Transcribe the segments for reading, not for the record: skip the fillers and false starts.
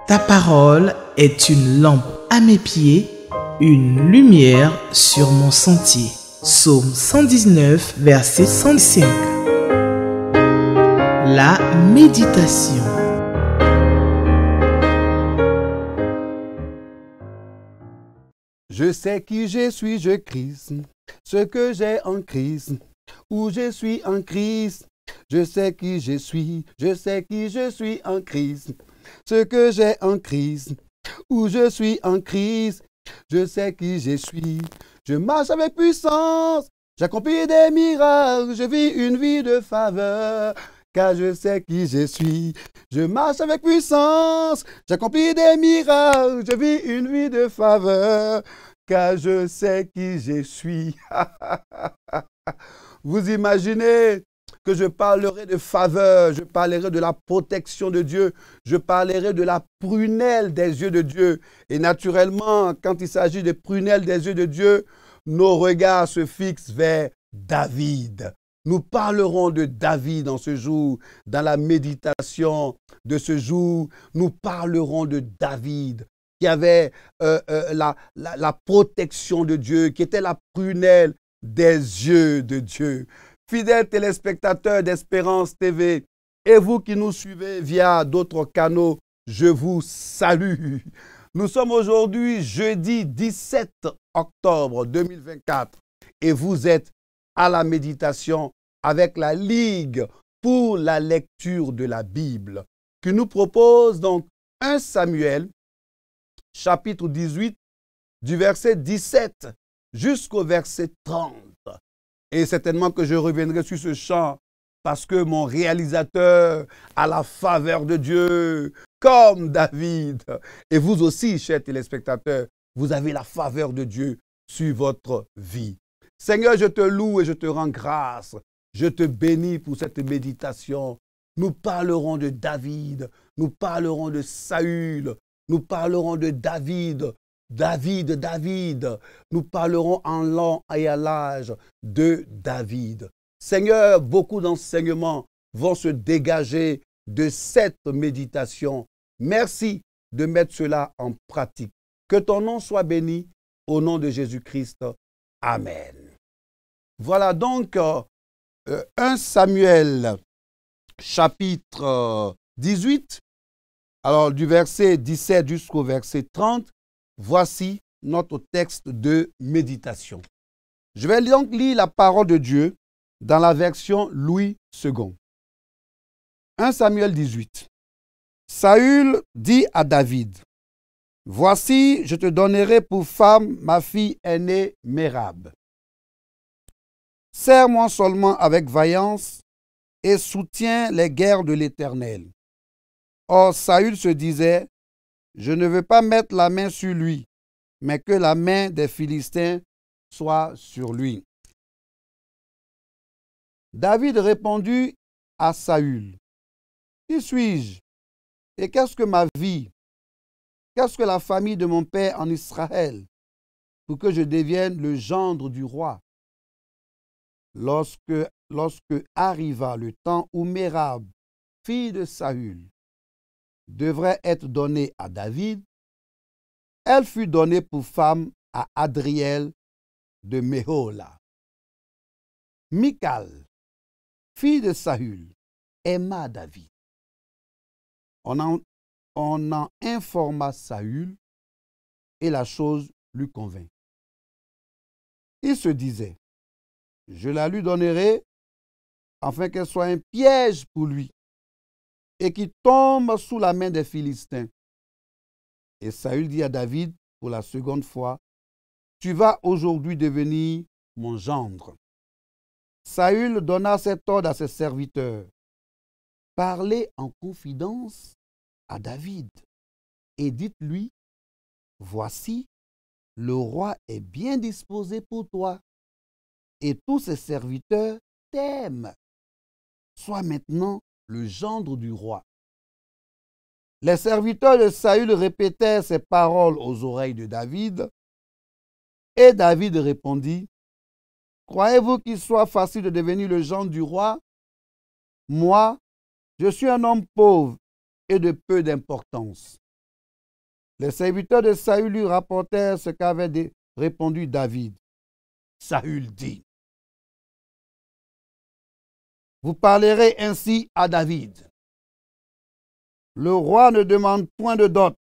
Ta parole est une lampe à mes pieds, une lumière sur mon sentier. Psaume 119, verset 105. La méditation. Je sais qui je suis, je Christ, ce que j'ai en Christ, où je suis en Christ. Je sais qui je suis, je sais qui je suis en Christ, ce que j'ai en Christ, où je suis en Christ. Je sais qui je suis, je marche avec puissance, j'accomplis des miracles, je vis une vie de faveur. Car je sais qui je suis, je marche avec puissance, j'accomplis des miracles, je vis une vie de faveur. Car je sais qui je suis. Vous imaginez que je parlerai de faveur, je parlerai de la protection de Dieu, je parlerai de la prunelle des yeux de Dieu. Et naturellement, quand il s'agit des prunelles des yeux de Dieu, nos regards se fixent vers David. Nous parlerons de David en ce jour, dans la méditation de ce jour. Nous parlerons de David, qui avait la protection de Dieu, qui était la prunelle des yeux de Dieu. Fidèles téléspectateurs d'Espérance TV, et vous qui nous suivez via d'autres canaux, je vous salue. Nous sommes aujourd'hui jeudi 17 octobre 2024 et vous êtes à la méditation avec la Ligue pour la lecture de la Bible qui nous propose donc 1 Samuel chapitre 18 du verset 17 jusqu'au verset 30. Et certainement que je reviendrai sur ce chant parce que mon réalisateur a la faveur de Dieu comme David. Et vous aussi, chers téléspectateurs, vous avez la faveur de Dieu sur votre vie. Seigneur, je te loue et je te rends grâce. Je te bénis pour cette méditation. Nous parlerons de David, nous parlerons de Saül, nous parlerons de David. David. Nous parlerons en long et à large de David. Seigneur, beaucoup d'enseignements vont se dégager de cette méditation. Merci de mettre cela en pratique. Que ton nom soit béni au nom de Jésus-Christ. Amen. Voilà donc 1 Samuel chapitre 18, alors du verset 17 jusqu'au verset 30. Voici notre texte de méditation. Je vais donc lire la parole de Dieu dans la version Louis II. 1 Samuel 18. Saül dit à David, « Voici, je te donnerai pour femme ma fille aînée Mérab. Serre-moi seulement avec vaillance et soutiens les guerres de l'Éternel. » Or Saül se disait, je ne veux pas mettre la main sur lui, mais que la main des Philistins soit sur lui. David répondit à Saül, qui suis-je et qu'est-ce que ma vie? Qu'est-ce que la famille de mon père en Israël pour que je devienne le gendre du roi? Lorsque arriva le temps où Mérab, fille de Saül, devrait être donnée à David, elle fut donnée pour femme à Adriel de Méhola. Michal, fille de Saül, aima David. On en informa Saül et la chose lui convint. Il se disait, je la lui donnerai afin qu'elle soit un piège pour lui et qui tombe sous la main des Philistins. Et Saül dit à David pour la seconde fois, tu vas aujourd'hui devenir mon gendre. Saül donna cet ordre à ses serviteurs, parlez en confidence à David et dites-lui, voici, le roi est bien disposé pour toi et tous ses serviteurs t'aiment. Sois maintenant le gendre du roi. Les serviteurs de Saül répétèrent ces paroles aux oreilles de David, et David répondit, croyez-vous qu'il soit facile de devenir le gendre du roi? Moi, je suis un homme pauvre et de peu d'importance. Les serviteurs de Saül lui rapportèrent ce qu'avait répondu David. Saül dit, « Vous parlerez ainsi à David. Le roi ne demande point de dot,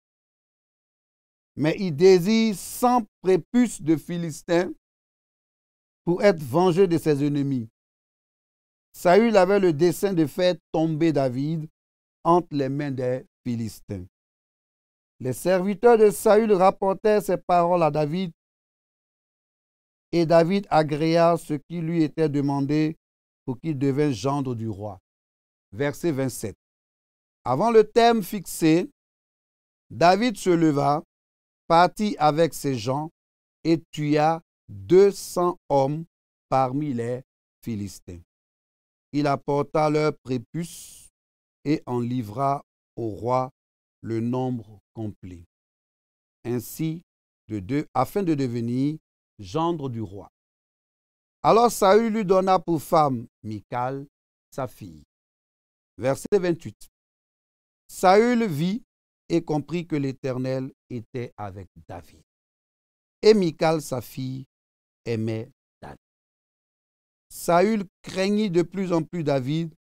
mais il désire 100 prépuces de Philistins pour être vengé de ses ennemis. » Saül avait le dessein de faire tomber David entre les mains des Philistins. Les serviteurs de Saül rapportèrent ces paroles à David, et David agréa ce qui lui était demandé pour qu'il devienne gendre du roi. Verset 27. Avant le terme fixé, David se leva, partit avec ses gens et tua 200 hommes parmi les Philistins. Il apporta leurs prépuces et en livra au roi le nombre complet. Ainsi, afin de devenir gendre du roi. Alors Saül lui donna pour femme Michal, sa fille. Verset 28. Saül vit et comprit que l'Éternel était avec David. Et Michal, sa fille, aimait David. Saül craignit de plus en plus David,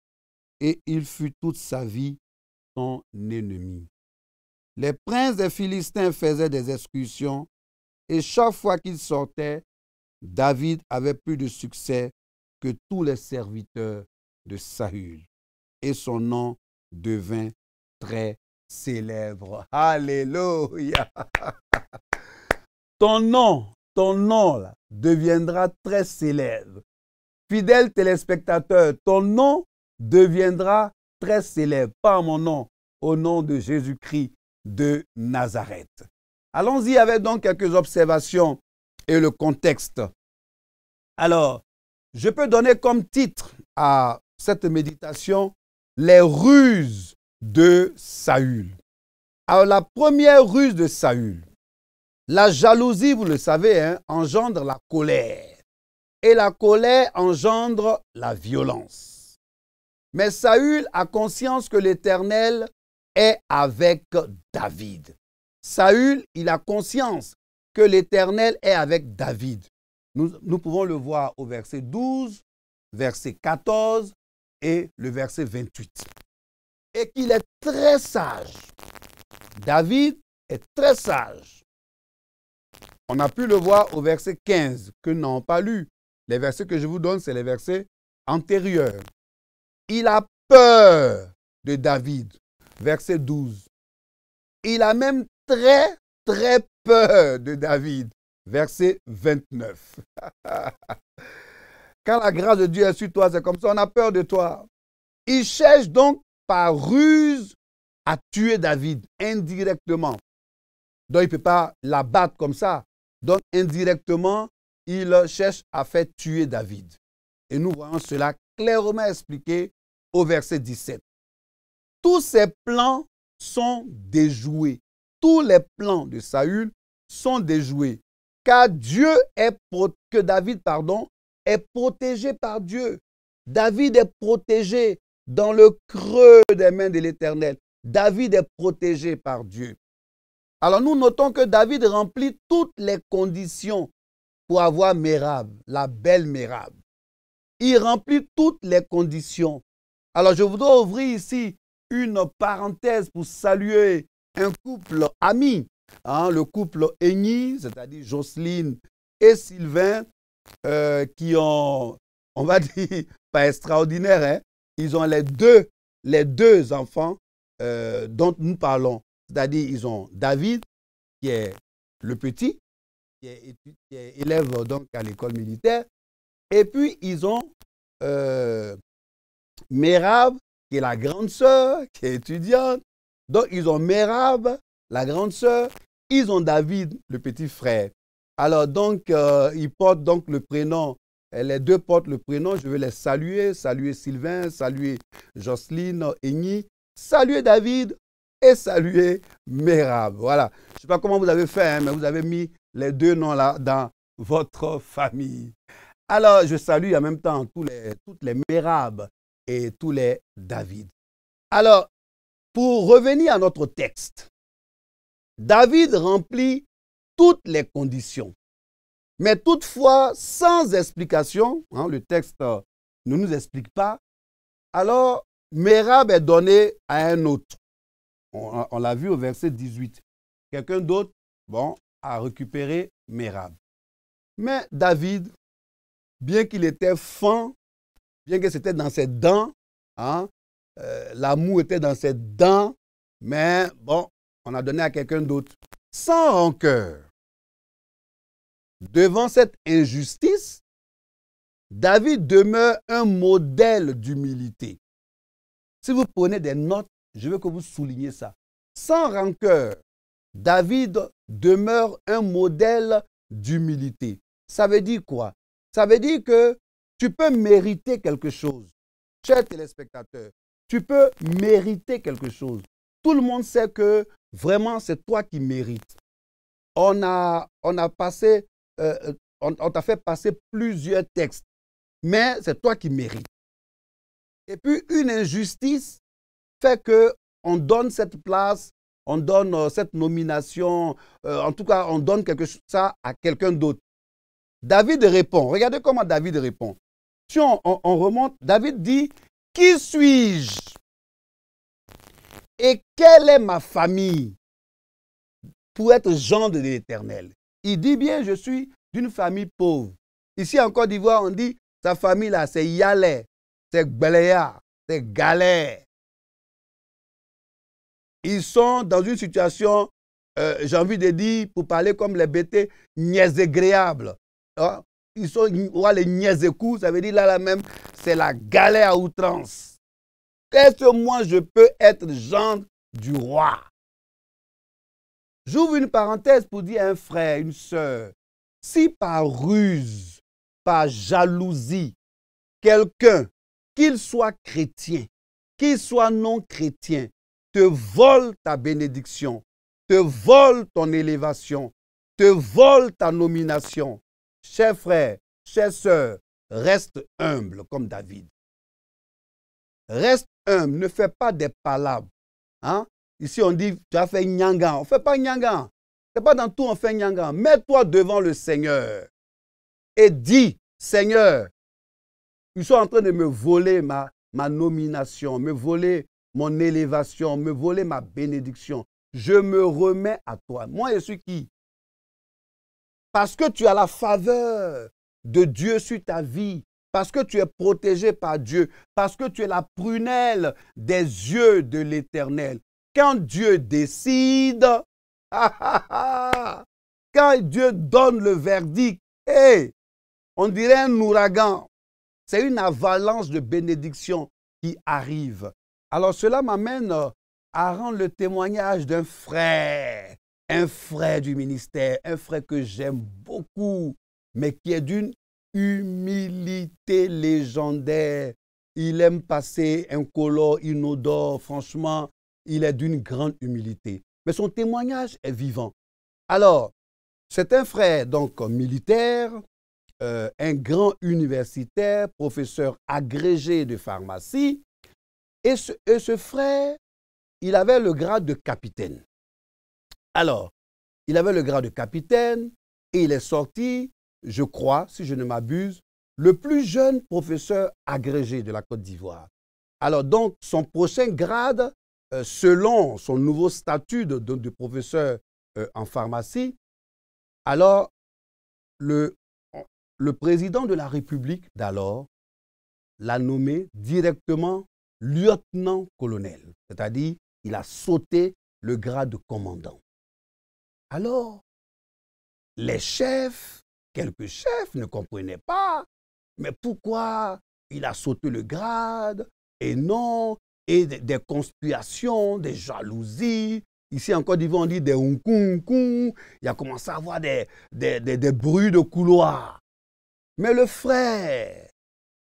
et il fut toute sa vie son ennemi. Les princes des Philistins faisaient des excursions, et chaque fois qu'ils sortaient, David avait plus de succès que tous les serviteurs de Saül, et son nom devint très célèbre. Alléluia! Ton nom là, deviendra très célèbre. Fidèle téléspectateur, ton nom deviendra très célèbre. Pas mon nom, au nom de Jésus-Christ de Nazareth. Allons-y avec donc quelques observations et le contexte. Alors, je peux donner comme titre à cette méditation les ruses de Saül. Alors, la première ruse de Saül, la jalousie, vous le savez, engendre la colère. Et la colère engendre la violence. Mais Saül a conscience que l'Éternel est avec David. Saül, il a conscience que l'Éternel est avec David. Nous pouvons le voir au verset 12, verset 14 et le verset 28. Et qu'il est très sage. David est très sage. On a pu le voir au verset 15, que nous n'avons pas lu. Les versets que je vous donne, c'est les versets antérieurs. Il a peur de David. Verset 12. Il a même très, très peur de David. Verset 29. Quand la grâce de Dieu est sur toi, c'est comme ça, on a peur de toi. Il cherche donc par ruse à tuer David indirectement. Donc, il ne peut pas l'abattre comme ça. Donc, indirectement, il cherche à faire tuer David. Et nous voyons cela clairement expliqué au verset 17. Tous ces plans sont déjoués. Tous les plans de Saül sont déjoués. Car David est protégé par Dieu. David est protégé dans le creux des mains de l'Éternel. David est protégé par Dieu. Alors nous notons que David remplit toutes les conditions pour avoir Mérab, la belle Mérab. Il remplit toutes les conditions. Alors je voudrais ouvrir ici une parenthèse pour saluer un couple ami, le couple Eni, c'est-à-dire Jocelyne et Sylvain, qui ont, on va dire, pas extraordinaire, ils ont les deux enfants dont nous parlons. C'est-à-dire, ils ont David, qui est le petit, qui est élève donc à l'école militaire. Et puis, ils ont Mérab, qui est la grande sœur, qui est étudiante. Donc, ils ont Mérab, la grande sœur. Ils ont David, le petit frère. Alors, donc, ils portent donc le prénom. Les deux portent le prénom. Je vais les saluer. Saluer Sylvain, saluer Jocelyne, Eni, saluer David et saluer Mérab. Voilà. Je ne sais pas comment vous avez fait, mais vous avez mis les deux noms là dans votre famille. Alors, je salue en même temps toutes les Mérab et tous les David. Alors, pour revenir à notre texte, David remplit toutes les conditions. Mais toutefois, sans explication, hein, le texte ne nous explique pas, alors Mérab est donné à un autre. On l'a vu au verset 18. Quelqu'un d'autre, bon, a récupéré Mérab. Mais David, bien qu'il était fin, bien que c'était dans ses dents, hein, l'amour était dans ses dents, mais bon, on a donné à quelqu'un d'autre. Sans rancœur. Devant cette injustice, David demeure un modèle d'humilité. Si vous prenez des notes, je veux que vous souligniez ça. Sans rancœur, David demeure un modèle d'humilité. Ça veut dire quoi? Ça veut dire que tu peux mériter quelque chose. Chers téléspectateurs, tu peux mériter quelque chose. Tout le monde sait que vraiment c'est toi qui mérites. On t'a fait passer plusieurs textes, mais c'est toi qui mérites. Et puis une injustice fait qu'on donne cette place, on donne cette nomination, en tout cas on donne ça à quelqu'un d'autre. David répond, regardez comment David répond. Si on remonte, David dit, « Qui suis-je? Et quelle est ma famille pour être gendre de l'Éternel? » Il dit bien, je suis d'une famille pauvre. Ici en Côte d'Ivoire, on dit, sa famille là, c'est Yalé, c'est Gbeleya, c'est Galère. Ils sont dans une situation, j'ai envie de dire, pour parler comme les bêtés, niaisagréables. Ils sont les niaisekou, ça veut dire là même, c'est la galère à outrance. Est-ce que moi je peux être gendre du roi? J'ouvre une parenthèse pour dire à un frère, une sœur, si par ruse, par jalousie, quelqu'un, qu'il soit chrétien, qu'il soit non chrétien, te vole ta bénédiction, te vole ton élévation, te vole ta nomination, chers frères, chères sœurs, reste humble comme David. Reste humble, ne fais pas des palabres. Hein? Ici, on dit, tu as fait nyanga. On ne fait pas nyanga. Ce n'est pas dans tout on fait nyanga. Mets-toi devant le Seigneur et dis, Seigneur, ils sont en train de me voler ma nomination, me voler mon élévation, me voler ma bénédiction. Je me remets à toi. Moi, je suis qui? Parce que tu as la faveur de Dieu sur ta vie, parce que tu es protégé par Dieu, parce que tu es la prunelle des yeux de l'Éternel. Quand Dieu décide, quand Dieu donne le verdict, on dirait un ouragan. C'est une avalanche de bénédictions qui arrive. Alors cela m'amène à rendre le témoignage d'un frère. Un frère du ministère, un frère que j'aime beaucoup, mais qui est d'une humilité légendaire. Il aime passer incolore, inodore, franchement, il est d'une grande humilité. Mais son témoignage est vivant. Alors, c'est un frère donc militaire, un grand universitaire, professeur agrégé de pharmacie, et ce frère, il avait le grade de capitaine. Alors, il avait le grade de capitaine et il est sorti, je crois, si je ne m'abuse, le plus jeune professeur agrégé de la Côte d'Ivoire. Alors donc, son prochain grade, selon son nouveau statut de professeur en pharmacie, alors le président de la République d'alors l'a nommé directement lieutenant-colonel, c'est-à-dire il a sauté le grade de commandant. Alors, les chefs, quelques chefs ne comprenaient pas, mais pourquoi il a sauté le grade et non, et des conspirations, des jalousies. Ici en Côte d'Ivoire, on dit des unkou. Il a commencé à avoir des bruits de couloir. Mais le frère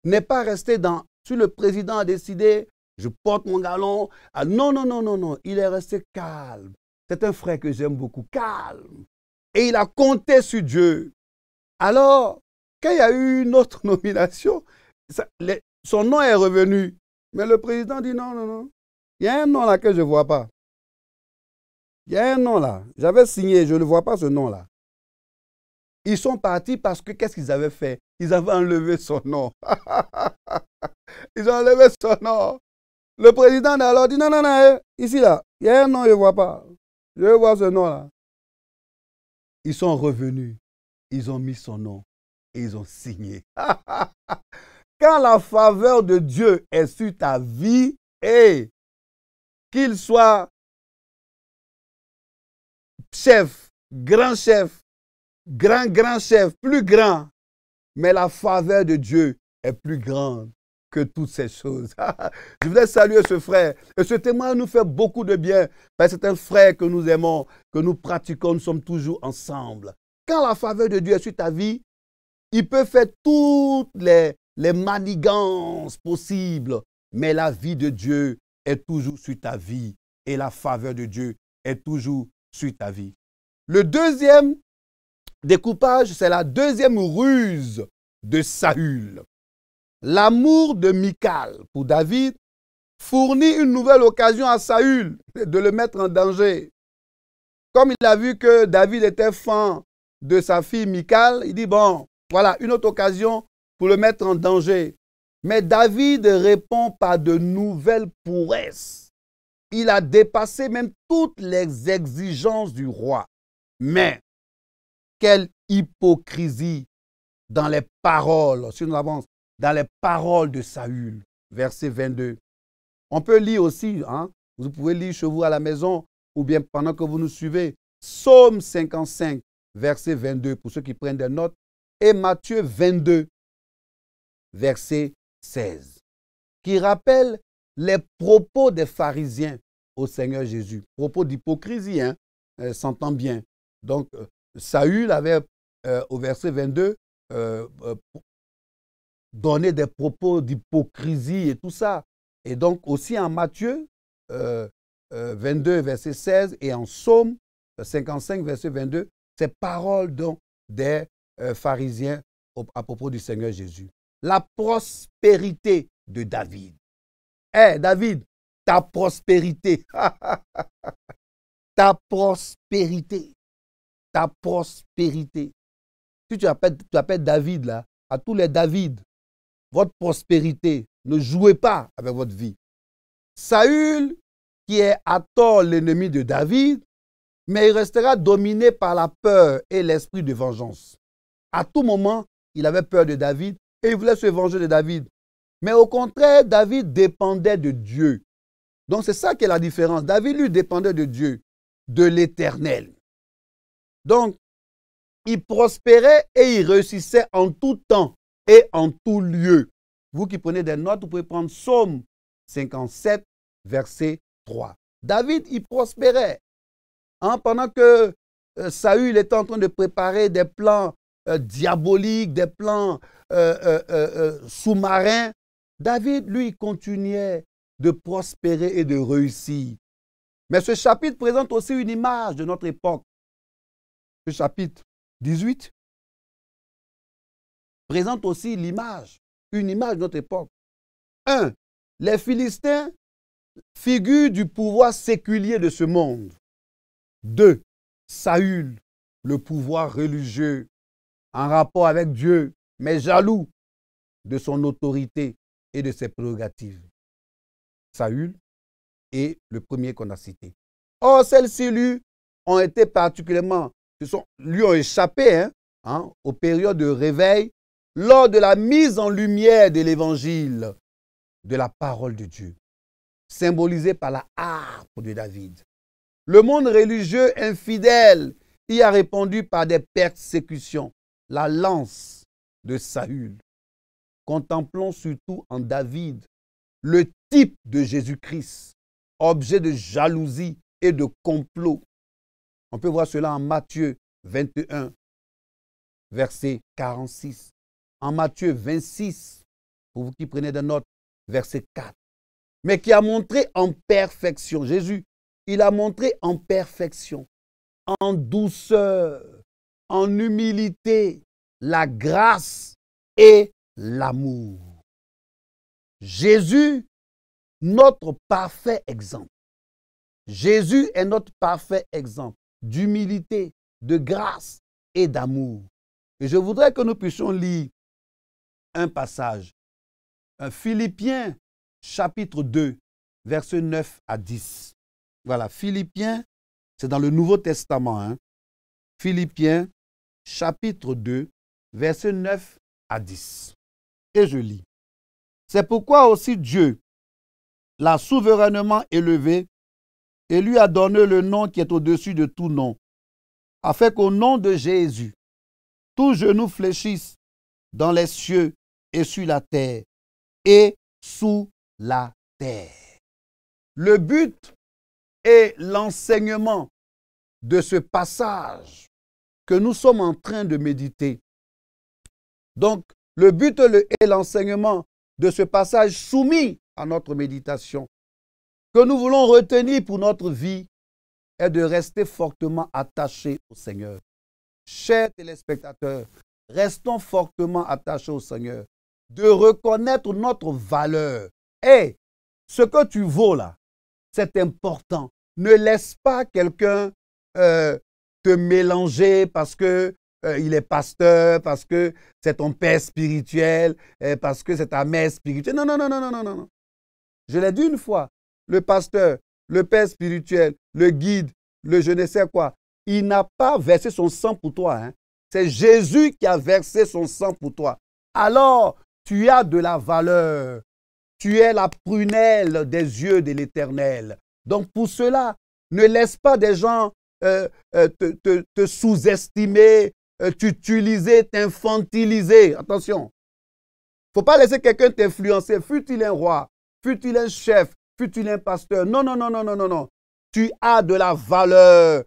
n'est pas resté si le président a décidé, je porte mon galon. Ah, non, il est resté calme. C'est un frère que j'aime beaucoup, calme. Et il a compté sur Dieu. Alors, quand il y a eu une autre nomination, son nom est revenu. Mais le président dit non. Il y a un nom là que je ne vois pas. Il y a un nom là. J'avais signé, je ne vois pas ce nom-là. Ils sont partis parce que qu'est-ce qu'ils avaient fait? Ils avaient enlevé son nom. Ils ont enlevé son nom. Le président a alors dit, non, non, non, ici là, il y a un nom, je ne vois pas. Je veux voir ce nom-là. Ils sont revenus. Ils ont mis son nom et ils ont signé. Quand la faveur de Dieu est sur ta vie, et qu'il soit chef, grand chef, plus grand, mais la faveur de Dieu est plus grande que toutes ces choses. Je voudrais saluer ce frère. Et ce témoin nous fait beaucoup de bien. Parce que c'est un frère que nous aimons, que nous pratiquons, nous sommes toujours ensemble. Quand la faveur de Dieu est sur ta vie, il peut faire toutes les manigances possibles, mais la vie de Dieu est toujours sur ta vie et la faveur de Dieu est toujours sur ta vie. Le deuxième découpage, c'est la deuxième ruse de Saül. L'amour de Michal pour David fournit une nouvelle occasion à Saül de le mettre en danger. Comme il a vu que David était fan de sa fille Michal, il dit bon, voilà une autre occasion pour le mettre en danger. Mais David répond par de nouvelles prouesses. Il a dépassé même toutes les exigences du roi. Mais quelle hypocrisie dans les paroles, si nous avançons, dans les paroles de Saül, verset 22. On peut lire aussi, vous pouvez lire chez vous à la maison ou bien pendant que vous nous suivez, Psaume 55, verset 22, pour ceux qui prennent des notes, et Matthieu 22, verset 16, qui rappelle les propos des pharisiens au Seigneur Jésus. Propos d'hypocrisie, s'entend bien. Donc, Saül avait, au verset 22, donné des propos d'hypocrisie et tout ça. Et donc, aussi en Matthieu 22, verset 16, et en Psaume 55, verset 22, ces paroles donc des pharisiens à propos du Seigneur Jésus. La prospérité de David. David, ta prospérité. Ta prospérité. Ta prospérité. Si tu appelles David là, à tous les David, votre prospérité, ne jouez pas avec votre vie. Saül, qui est à tort l'ennemi de David, mais il restera dominé par la peur et l'esprit de vengeance. À tout moment, il avait peur de David et il voulait se venger de David. Mais au contraire, David dépendait de Dieu. Donc c'est ça qui est la différence. David, lui, dépendait de Dieu, de l'Éternel. Donc, il prospérait et il réussissait en tout temps et en tout lieu. Vous qui prenez des notes, vous pouvez prendre Psaume 57, verset 3. David, il prospérait. Pendant que Saül était en train de préparer des plans diaboliques, des plans sous-marins, David, lui, continuait de prospérer et de réussir. Mais ce chapitre présente aussi une image de notre époque. Ce chapitre 18 présente aussi l'image, une image de notre époque. 1. Les Philistins figurent du pouvoir séculier de ce monde. 2. Saül, le pouvoir religieux, en rapport avec Dieu, mais jaloux de son autorité et de ses prérogatives. Saül est le premier qu'on a cité. Or, celles-ci lui ont été particulièrement, lui ont échappé aux périodes de réveil lors de la mise en lumière de l'évangile, de la parole de Dieu, symbolisée par la harpe de David. Le monde religieux infidèle y a répondu par des persécutions, la lance de Saül. Contemplons surtout en David le type de Jésus-Christ, objet de jalousie et de complot. On peut voir cela en Matthieu 21, verset 46. En Matthieu 26, pour vous qui prenez des notes, verset 4. Mais qui a montré en perfection, Jésus, il a montré en perfection, en douceur, en humilité, la grâce et l'amour. Jésus, notre parfait exemple. Jésus est notre parfait exemple d'humilité, de grâce et d'amour. Et je voudrais que nous puissions lire un passage. Philippiens chapitre 2, versets 9 à 10. Voilà, Philippiens, c'est dans le Nouveau Testament. Hein. Philippiens chapitre 2, versets 9 à 10. Et je lis. C'est pourquoi aussi Dieu l'a souverainement élevé et lui a donné le nom qui est au-dessus de tout nom, afin qu'au nom de Jésus, tout genou fléchisse dans les cieux et sur la terre et sous la terre. Le but et l'enseignement de ce passage que nous sommes en train de méditer. Donc, le but et l'enseignement de ce passage soumis à notre méditation, que nous voulons retenir pour notre vie, est de rester fortement attachés au Seigneur. Chers téléspectateurs, restons fortement attachés au Seigneur, de reconnaître notre valeur. Et ce que tu vaux là, c'est important. Ne laisse pas quelqu'un te mélanger parce que il est pasteur, parce que c'est ton père spirituel, parce que c'est ta mère spirituelle. Non, non, non, non, non, non, non. Je l'ai dit une fois, le pasteur, le père spirituel, le guide, le je ne sais quoi, il n'a pas versé son sang pour toi. Hein. C'est Jésus qui a versé son sang pour toi. Alors, tu as de la valeur. Tu es la prunelle des yeux de l'Éternel. Donc, pour cela, ne laisse pas des gens te sous-estimer, t'utiliser, t'infantiliser. Attention. Il ne faut pas laisser quelqu'un t'influencer. Fût-il un roi, fût-il un chef, fût-il un pasteur. Non, non, non, non, non, non, non. Tu as de la valeur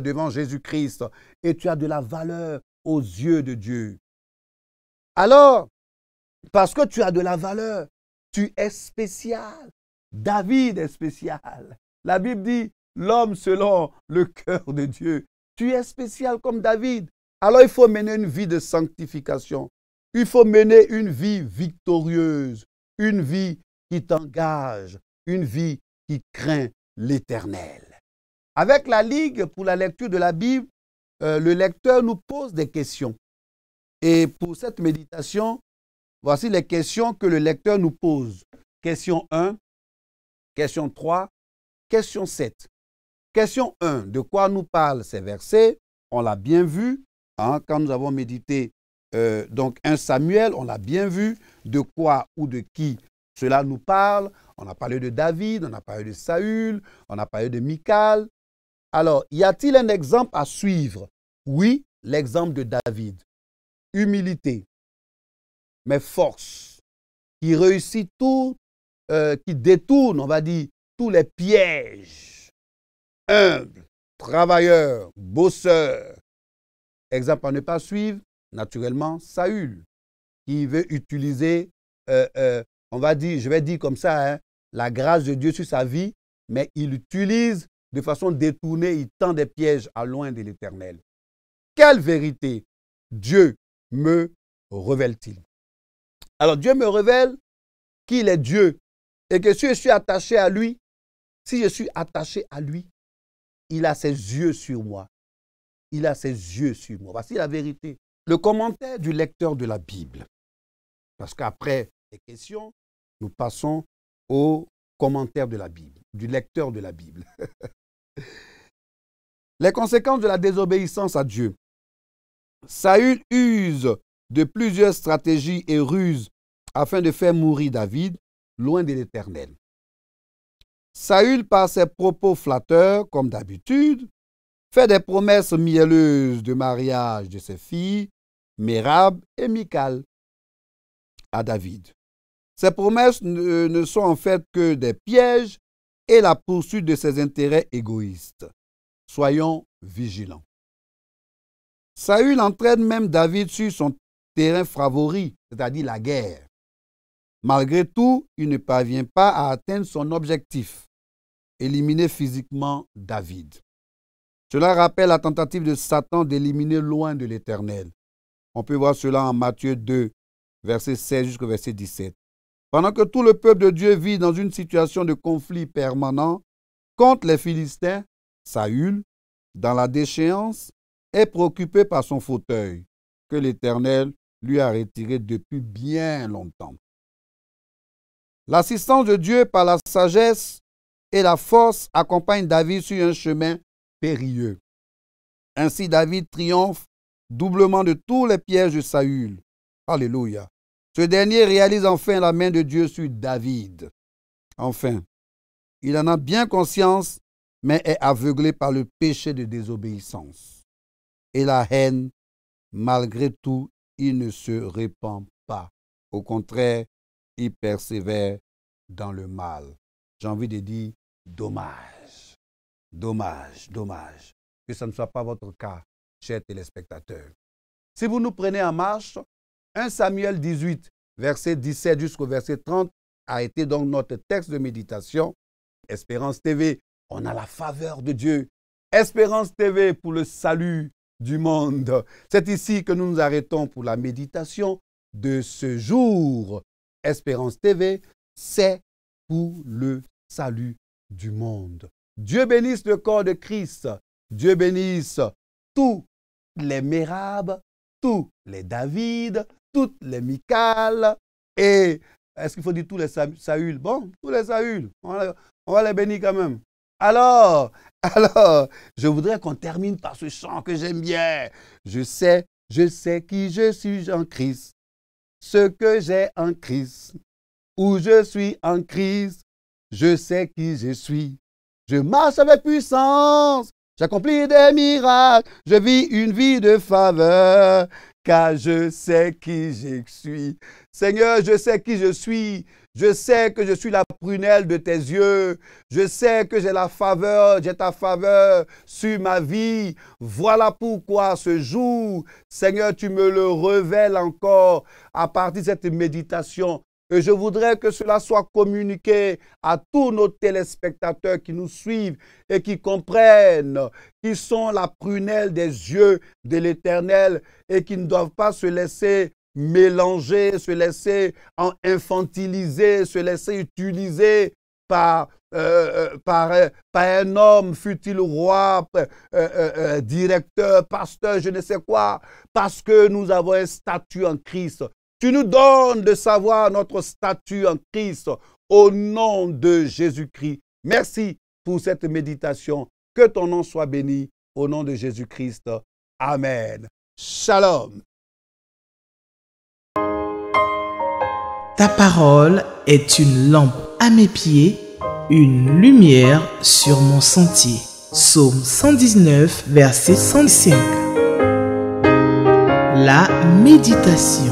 devant Jésus-Christ. Et tu as de la valeur aux yeux de Dieu. Alors, parce que tu as de la valeur, tu es spécial. David est spécial. La Bible dit, l'homme selon le cœur de Dieu. Tu es spécial comme David. Alors il faut mener une vie de sanctification. Il faut mener une vie victorieuse. Une vie qui t'engage. Une vie qui craint l'Éternel. Avec la Ligue pour la lecture de la Bible, le lecteur nous pose des questions. Et pour cette méditation, voici les questions que le lecteur nous pose. Question 1, question 3, question 7. Question 1, de quoi nous parlent ces versets? On l'a bien vu, hein, quand nous avons médité donc 1 Samuel, on l'a bien vu, de quoi ou de qui cela nous parle. On a parlé de David, on a parlé de Saül, on a parlé de Michal. Alors, y a-t-il un exemple à suivre? Oui, l'exemple de David. Humilité, mais force, qui réussit tout, qui détourne, on va dire, tous les pièges. Humble, travailleur, bosseur. Exemple à ne pas suivre, naturellement, Saül, qui veut utiliser, on va dire, je vais dire comme ça, hein, la grâce de Dieu sur sa vie, mais il utilise de façon détournée, il tend des pièges à loin de l'Éternel. Quelle vérité Dieu me révèle-t-il? Alors Dieu me révèle qu'il est Dieu et que si je suis attaché à lui, si je suis attaché à lui, il a ses yeux sur moi. Il a ses yeux sur moi. Voici la vérité. Le commentaire du lecteur de la Bible. Parce qu'après les questions, nous passons au commentaire de la Bible, du lecteur de la Bible. Les conséquences de la désobéissance à Dieu. Saül use de plusieurs stratégies et ruses afin de faire mourir David loin de l'Éternel. Saül, par ses propos flatteurs, comme d'habitude, fait des promesses mielleuses de mariage de ses filles, Mérab et Michal, à David. Ces promesses ne sont en fait que des pièges et la poursuite de ses intérêts égoïstes. Soyons vigilants. Saül entraîne même David sur son terrain favori, c'est-à-dire la guerre. Malgré tout, il ne parvient pas à atteindre son objectif, éliminer physiquement David. Cela rappelle la tentative de Satan d'éliminer loin de l'Éternel. On peut voir cela en Matthieu 2, verset 16 jusqu'au verset 17. Pendant que tout le peuple de Dieu vit dans une situation de conflit permanent, Contre les Philistins, Saül, dans la déchéance, est préoccupé par son fauteuil, que l'Éternel lui a retiré depuis bien longtemps. L'assistance de Dieu par la sagesse et la force accompagne David sur un chemin périlleux. Ainsi, David triomphe doublement de tous les pièges de Saül. Alléluia. Ce dernier réalise enfin la main de Dieu sur David. Enfin, il en a bien conscience, mais est aveuglé par le péché de désobéissance. Et la haine, malgré tout, il ne se répand pas. Au contraire, il persévère dans le mal. J'ai envie de dire, dommage, dommage, dommage. Que ce ne soit pas votre cas, chers téléspectateurs. Si vous nous prenez en marche, 1 Samuel 18, verset 17 jusqu'au verset 30, a été donc notre texte de méditation. Espérance TV, on a la faveur de Dieu. Espérance TV pour le salut du monde. C'est ici que nous nous arrêtons pour la méditation de ce jour. Espérance TV, c'est pour le salut du monde. Dieu bénisse le corps de Christ. Dieu bénisse tous les Mérab, tous les David, toutes les Michal et est-ce qu'il faut dire tous les Saül? Bon, tous les Saül, on va les bénir quand même. Alors, je voudrais qu'on termine par ce chant que j'aime bien. Je sais qui je suis en Christ, ce que j'ai en Christ, où je suis en Christ, je sais qui je suis. Je marche avec puissance, j'accomplis des miracles, je vis une vie de faveur, car je sais qui je suis. Seigneur, je sais qui je suis. Je sais que je suis la prunelle de tes yeux. Je sais que j'ai ta faveur sur ma vie. Voilà pourquoi ce jour, Seigneur, tu me le révèles encore à partir de cette méditation. Et je voudrais que cela soit communiqué à tous nos téléspectateurs qui nous suivent et qui comprennent qu'ils sont la prunelle des yeux de l'Éternel et qui ne doivent pas se laisser mélanger, se laisser infantiliser, se laisser utiliser par un homme, fût-il roi, directeur, pasteur, je ne sais quoi, parce que nous avons un statut en Christ. Tu nous donnes de savoir notre statut en Christ au nom de Jésus-Christ. Merci pour cette méditation. Que ton nom soit béni au nom de Jésus-Christ. Amen. Shalom. Ta parole est une lampe à mes pieds, une lumière sur mon sentier. Psaume 119, verset 105. La méditation.